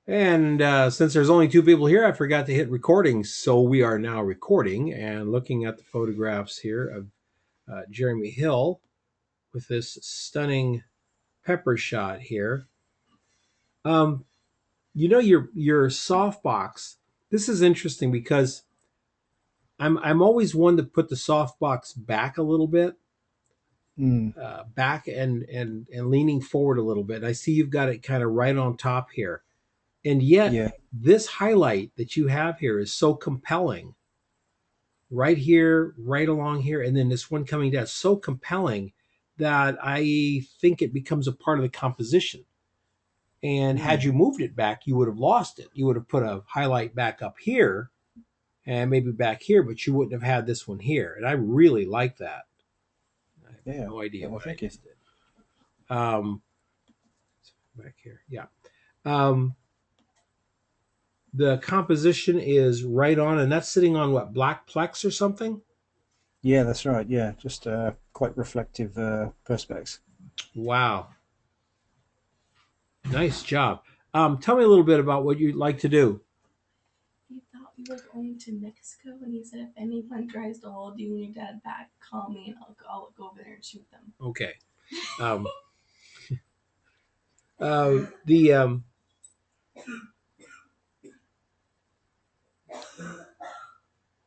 And since there's only two people here, I forgot to hit recording. So we are now recording and looking at the photographs here of Jeremy Hill with this stunning pepper shot here. Um, your softbox. This is interesting because I'm always one to put the softbox back a little bit, Mm, back and leaning forward a little bit. I see you've got it kind of right on top here, and yet yeah. this highlight that you have here is so compelling right here, right along here, and then this one coming down. So compelling that I think it becomes a part of the composition. And had Mm, you moved it back, you would have lost it. You would have put a highlight back up here and maybe back here, but you wouldn't have had this one here. And I really like that. I have yeah. no idea Yeah. what I Thank you. just did. Um, back here, yeah. Um, the composition is right on, and that's sitting on what, black plex or something? Yeah, that's right. Yeah, just quite reflective perspex. Wow, nice job. Tell me a little bit about what you'd like to do. He thought we were going to Mexico, and he said if anyone tries to hold you and your dad back, call me, and I'll go over there and shoot them. Okay. Um, the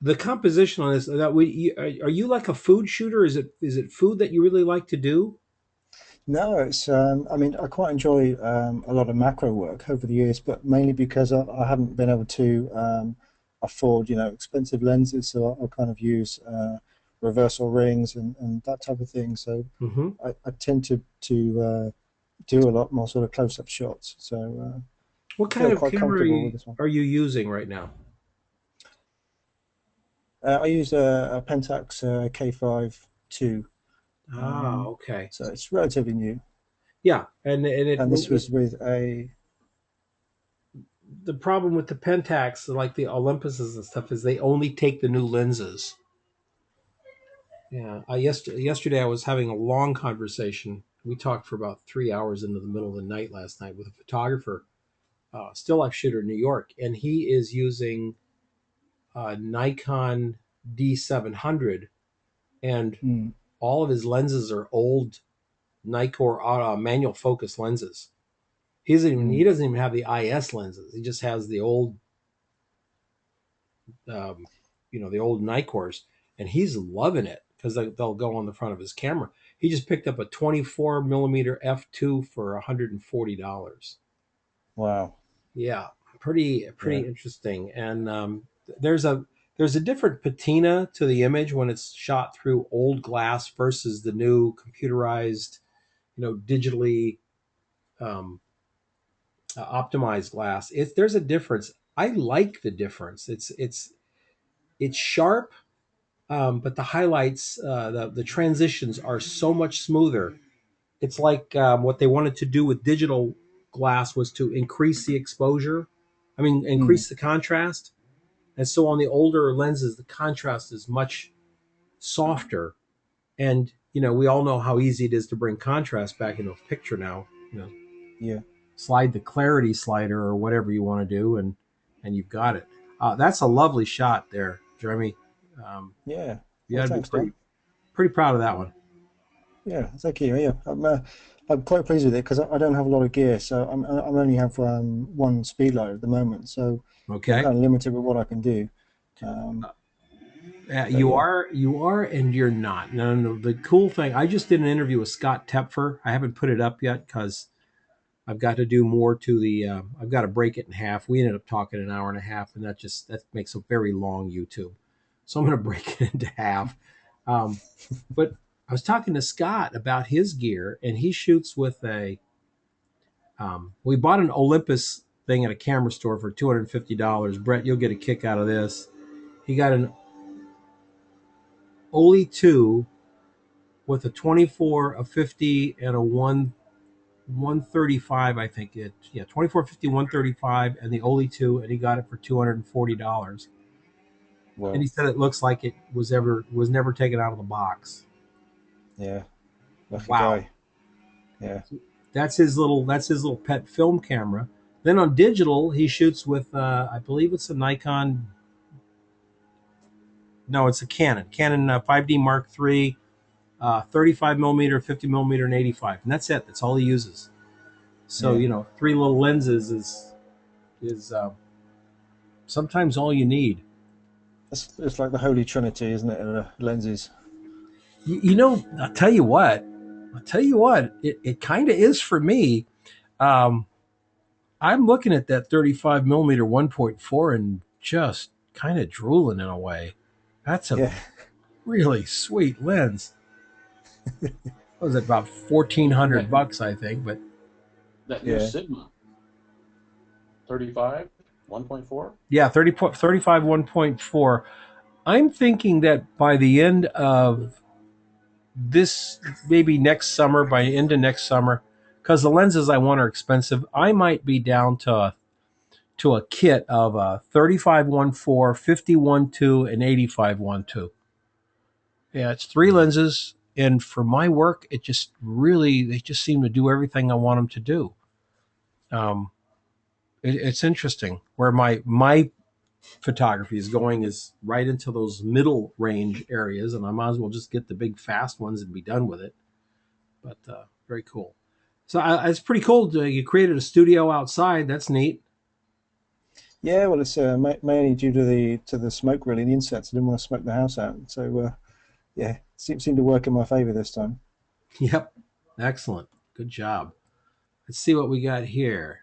the composition on this, that are you like a food shooter? Is it food that you really like to do? No, it's. I mean, I quite enjoy a lot of macro work over the years, but mainly because I haven't been able to afford, expensive lenses, so I kind of use reversal rings and that type of thing. So Mm-hmm. I tend to do a lot more sort of close-up shots. So What feel kind of quite camera comfortable with this one. are you using right now? I use a Pentax K5 II, Ah, okay. so it's relatively new. Yeah, and And this was with a the problem with the Pentax, like the Olympuses and stuff, is they only take the new lenses. Yeah, yesterday I was having a long conversation. We talked for about 3 hours into the middle of the night last night with a photographer, still life shooter in New York, and he is using Nikon D700, and mm, all of his lenses are old Nikkor manual focus lenses. He mm, doesn't even have the IS lenses. He just has the old um, the old Nikors, and he's loving it because they'll go on the front of his camera. He just picked up a 24 millimeter f2 for $140. wow, Yeah, pretty yeah, interesting. And there's a there's a different patina to the image when it's shot through old glass versus the new computerized, digitally um, optimized glass. There's a difference. I like the difference. It's sharp, but the highlights, the transitions are so much smoother. It's like what they wanted to do with digital glass was to increase the exposure. I mean, mm, increase the contrast. And so on the older lenses, the contrast is much softer. And we all know how easy it is to bring contrast back into a picture now. You know, yeah, slide the clarity slider or whatever you want to do, and you've got it. That's a lovely shot there, Jeremy. Um, yeah. you Well, got to be thanks, Dan. pretty proud of that one. Yeah, thank you. Yeah, I'm quite pleased with it because I don't have a lot of gear, so I'm only have one speed loader at the moment, so I'm Okay. kind of limited with what I can do. Um, but You yeah, are, and you're not. No, no, no. The cool thing, I just did an interview with Scott Tepfer. I haven't put it up yet because I've got to do more to the. I've got to break it in half. We ended up talking an hour and a half, and that makes a very long YouTube. So I'm going to break it into half. Um, but I was talking to Scott about his gear, and he shoots with a. We bought an Olympus thing at a camera store for $250. Brett, you'll get a kick out of this. He got an Oli 2 with a 24, a 50, and a 135. I think it, yeah, 24, 50, 135, and the Oli 2, and he got it for $240. And he well, said it looks like it was never taken out of the box. yeah, lucky Wow. guy. Yeah, That's his little pet film camera. Then on digital, he shoots with, I believe it's a Nikon. No, it's a Canon 5D Mark III, 35 millimeter, 50 millimeter, and 85, and that's it. That's all he uses. So Yeah, three little lenses is sometimes all you need. it's like the Holy Trinity, isn't it? Lenses. I'll tell you what. It kind of is for me. Um, I'm looking at that 35 millimeter 1.4 and just kind of drooling in a way. That's a Yeah, really sweet lens. What was it, about And $1,400, I think? But that new yeah, Sigma 35 1.4. yeah, 35 1.4. I'm thinking that by the end of this, maybe next summer, by the end of next summer, because the lenses I want are expensive, I might be down to a kit of a 35 1.4, 50 1.2, and 85 1.2. Yeah, it's three lenses, and for my work, they just seem to do everything I want them to do. Um, it's interesting where my photography is going is right into those middle range areas, and I might as well just get the big fast ones and be done with it. But very cool. So it's pretty cool. You created a studio outside. That's neat. yeah. Well, it's mainly due to the smoke, really, the insects. I didn't want to smoke the house out, so yeah, seemed to work in my favor this time. Yep. Excellent. Good job. Let's see what we got here.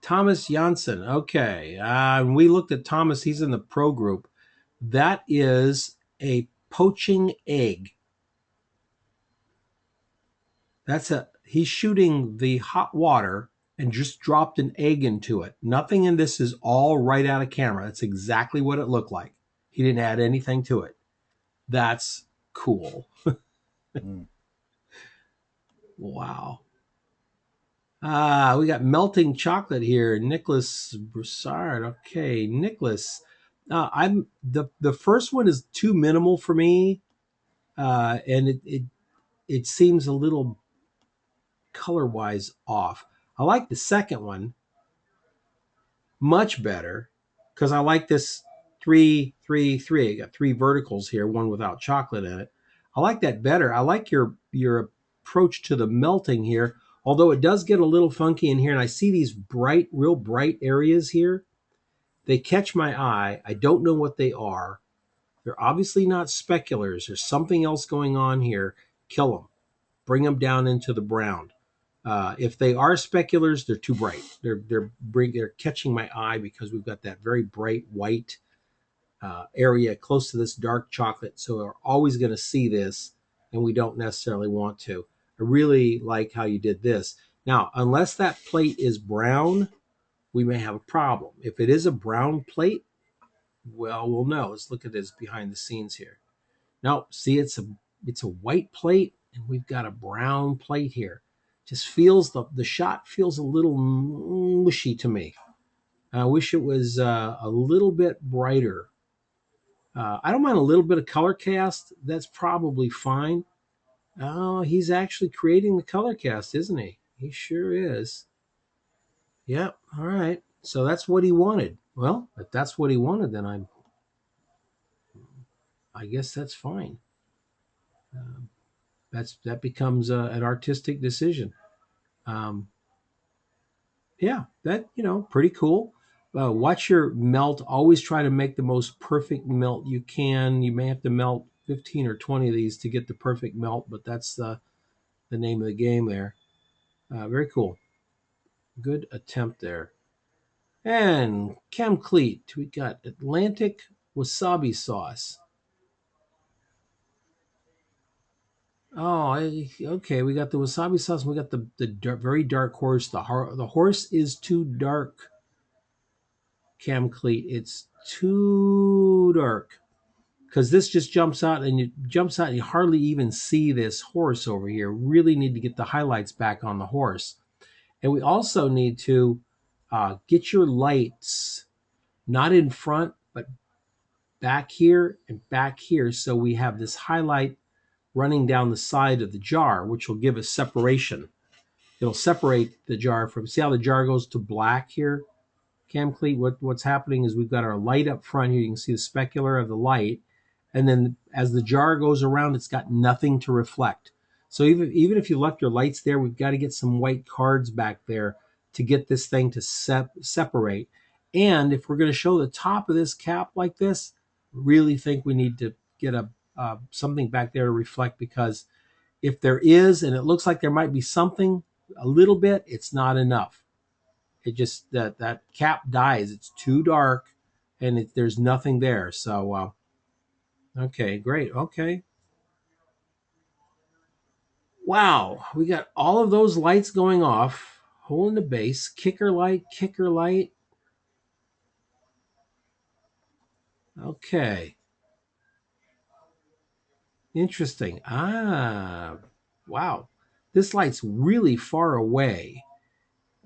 Thomas Janssen. Okay. We looked at Thomas. He's in the pro group. That is a poaching egg. He's shooting the hot water and just dropped an egg into it. Nothing in this is all right out of camera. That's exactly what it looked like. He didn't add anything to it. That's cool. Mm. Wow. We got melting chocolate here. Nicholas Broussard. Okay, Nicholas. I'm the first one is too minimal for me, and it seems a little color wise off. I like the second one much better because I like this 3 3 3. I got three verticals here, one without chocolate in it. I like that better. I like your approach to the melting here, although it does get a little funky in here, and I see these real bright areas here. They catch my eye. I don't know what they are. They're obviously not speculars. There's something else going on here. Kill them. Bring them down into the brown. If they are speculars, they're too bright. They're catching my eye because we've got that very bright white area close to this dark chocolate. So we're always going to see this, and we don't necessarily want to. I really like how you did this. Now, unless that plate is brown, we may have a problem. If it is a brown plate, well, we'll know. Let's look at this behind the scenes here. No, see, it's a white plate, and we've got a brown plate here. Just feels the shot feels a little mushy to me. I wish it was a little bit brighter. I don't mind a little bit of color cast. That's probably fine. Oh, he's actually creating the color cast, isn't he? He sure is. Yep. All right. So that's what he wanted. Well, if that's what he wanted, then I guess that's fine. Um, that becomes an artistic decision. Um, yeah, that pretty cool. Watch your melt. Always try to make the most perfect melt you can. You may have to melt 15 or 20 of these to get the perfect melt, but that's the name of the game there. Very cool. Good attempt there. And Chemcleat, we got Atlantic wasabi sauce. Oh, okay. We got the wasabi sauce. We got the very dark horse. The horse is too dark. Chemcleat, it's too dark because this just jumps out and you hardly even see this horse over here. Really need to get the highlights back on the horse, and we also need to get your lights not in front but back here so we have this highlight running down the side of the jar, which will give us separation. it'll separate the jar from. See how the jar goes to black here, Camcleat? What's happening is we've got our light up front here. You can see the specular of the light, and then as the jar goes around, it's got nothing to reflect. So even if you left your lights there, we've got to get some white cards back there to get this thing to separate. And if we're going to show the top of this cap like this, really think we need to get a something back there to reflect, because if there is, and it looks like there might be something a little bit, it's not enough. It just that cap dies. It's too dark, and there's nothing there. So okay, great. Okay. Wow, we got all of those lights going off. Hole in the base, kicker light, kicker light. Okay. Interesting. Wow. This light's really far away.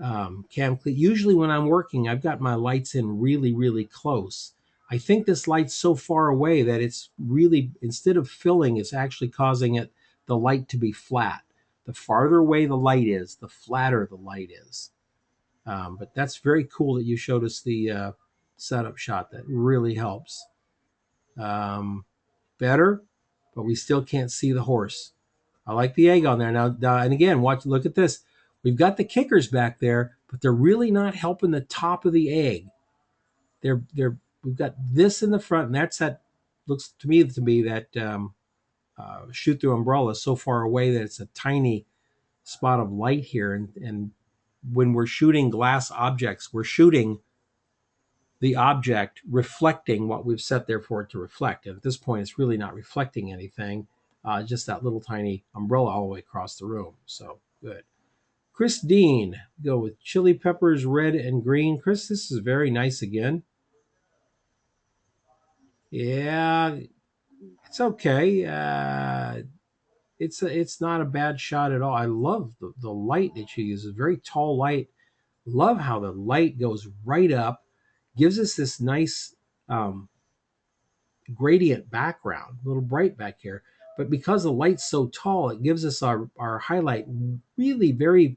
Camcleat. Usually when I'm working, I've got my lights in really, really close. I think this light's so far away that it's really, instead of filling, it's actually causing the light to be flat. The farther away the light is, the flatter the light is. But that's very cool that you showed us the setup shot. That really helps. Better, but we still can't see the horse. I like the egg on there now. And again, look at this. We've got the kickers back there, but they're really not helping the top of the egg. We've got this in the front, and that looks to me that shoot through umbrella is so far away that it's a tiny spot of light here. And when we're shooting glass objects, we're shooting the object reflecting what we've set there for it to reflect. And at this point, it's really not reflecting anything, just that little tiny umbrella all the way across the room. So good. Chris Dean, go with chili peppers, red and green. Chris, this is very nice again. Yeah, it's okay. It's not a bad shot at all. I love the light that she uses. Very tall light. Love how the light goes right up, gives us this nice gradient background, a little bright back here. But because the light's so tall, it gives us our highlight really very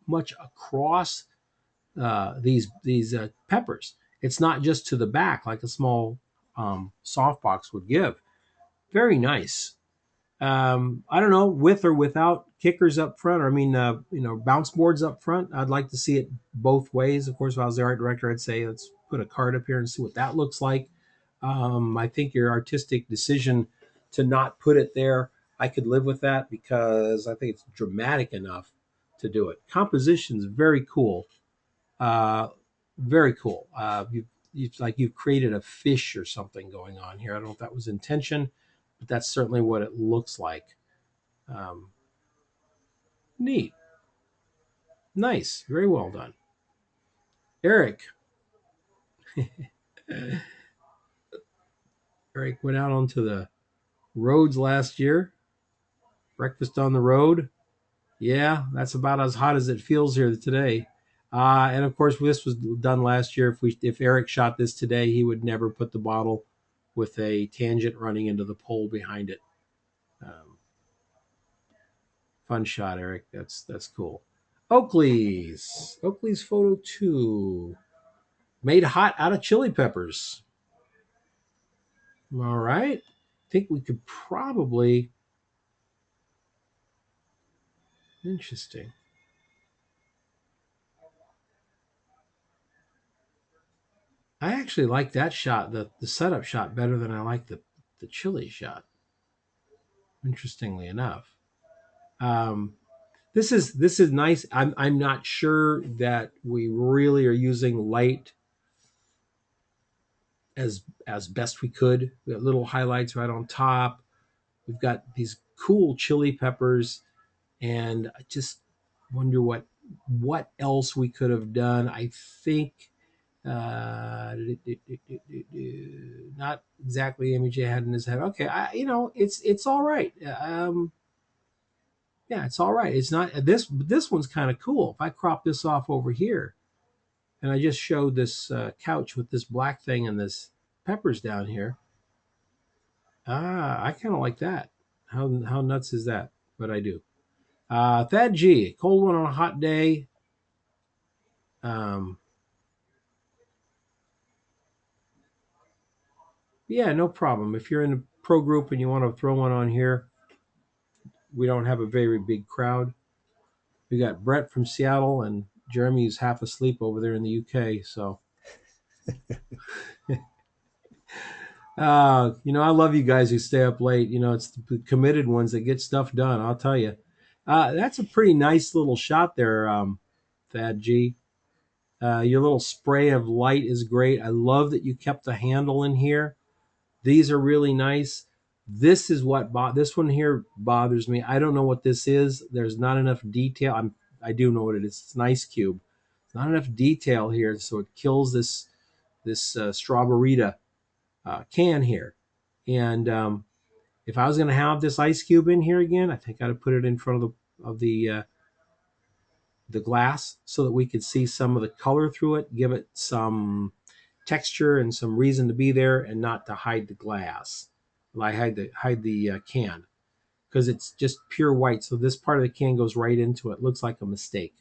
much across these peppers. It's not just to the back like a small softbox would give. Very nice. I don't know, with or without kickers up front, or I mean, bounce boards up front. I'd like to see it both ways. Of course, if I was the art director, I'd say let's put a card up here and see what that looks like. I think your artistic decision to not put it there, I could live with that because I think it's dramatic enough to do it. Composition's very cool. Very cool. You've created a fish or something going on here. I don't know if that was intention, but that's certainly what it looks like. Neat. Nice. Very well done. Eric. Eric went out onto the roads last year. Breakfast on the road. Yeah, that's about as hot as it feels here today. And of course, this was done last year. If Eric shot this today, he would never put the bottle with a tangent running into the pole behind it. Fun shot, Eric. That's cool. Oakley's photo 2. Made hot out of chili peppers. All right. I think we could probably. Interesting. I actually like that shot, the setup shot, better than I like the chili shot. Interestingly enough. This is nice. I'm not sure that we really are using light as best we could. We got little highlights right on top. We've got these cool chili peppers, and I just wonder what else we could have done. I think not exactly the image he had in his head. Okay, it's all right. Yeah, it's all right. It's not this one's kind of cool. If I crop this off over here, and I just showed this couch with this black thing and this peppers down here. I kind of like that. How nuts is that? But I do. Thad G, cold one on a hot day. Yeah, no problem. If you're in the pro group and you want to throw one on here, we don't have a very big crowd. We got Brett from Seattle, and Jeremy's half asleep over there in the UK. So, I love you guys who stay up late. It's the committed ones that get stuff done. I'll tell you. That's a pretty nice little shot there, Thad G. Your little spray of light is great. I love that you kept the handle in here. These are really nice. This is what this one here bothers me. I don't know what this is. There's not enough detail. I do know what it is. It's an ice cube. There's not enough detail here, so it kills this Strawberryta can here. And if I was going to have this ice cube in here again, I think I'd put it in front of the glass so that we could see some of the color through it, give it some texture and some reason to be there, and not to hide the glass. I hide the can because it's just pure white. So this part of the can goes right into it. Looks like a mistake,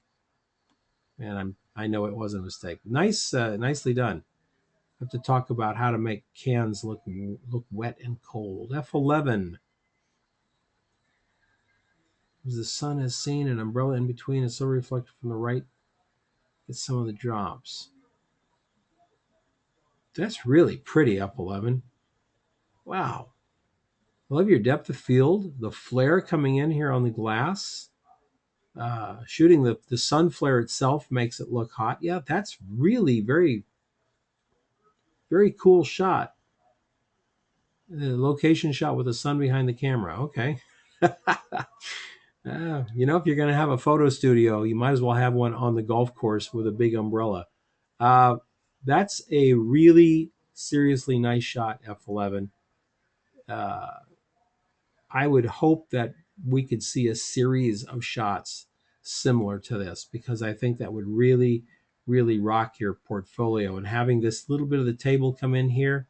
and I know it was a mistake. Nicely done. I have to talk about how to make cans look wet and cold. F11. As the sun has seen an umbrella in between and so reflected from the right, get some of the drops. That's really pretty, F11. Wow. I love your depth of field, the flare coming in here on the glass. Shooting the sun flare itself makes it look hot. Yeah, that's really very, very cool shot. The location shot with the sun behind the camera. Okay. If you're going to have a photo studio, you might as well have one on the golf course with a big umbrella. That's a really seriously nice shot, F11. I would hope that we could see a series of shots similar to this, because I think that would really, really rock your portfolio. And having this little bit of the table come in here,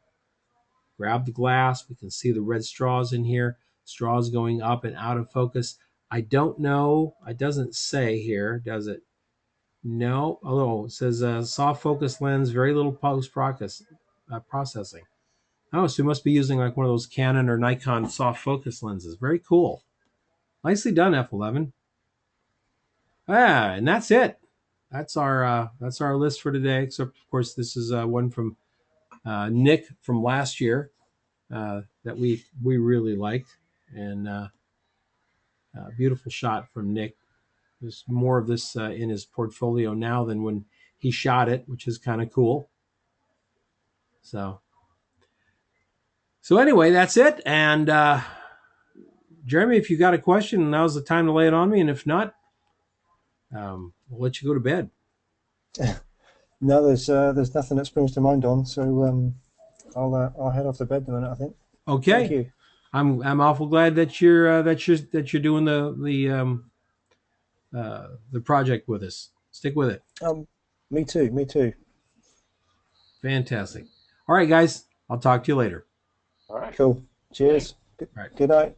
grab the glass, we can see the red straws in here, straws going up and out of focus. I don't know. It doesn't say here, does it? No. Oh, it says soft focus lens, very little post processing. Oh, so you must be using like one of those Canon or Nikon soft focus lenses. Very cool. Nicely done, F11. And that's it. That's our list for today. Except, of course, this is one from Nick from last year that we really liked, and beautiful shot from Nick. There's more of this in his portfolio now than when he shot it, which is kind of cool. So anyway, that's it. And Jeremy, if you got a question, now's the time to lay it on me. And if not, we'll let you go to bed. No, there's nothing that springs to mind on. So I'll head off to bed in a minute, I think. Okay. Thank you. I'm awful glad that you're doing the project with us. Stick with it. Me too. Fantastic. All right, guys. I'll talk to you later. All right. Cool. Cheers. Right. Good night.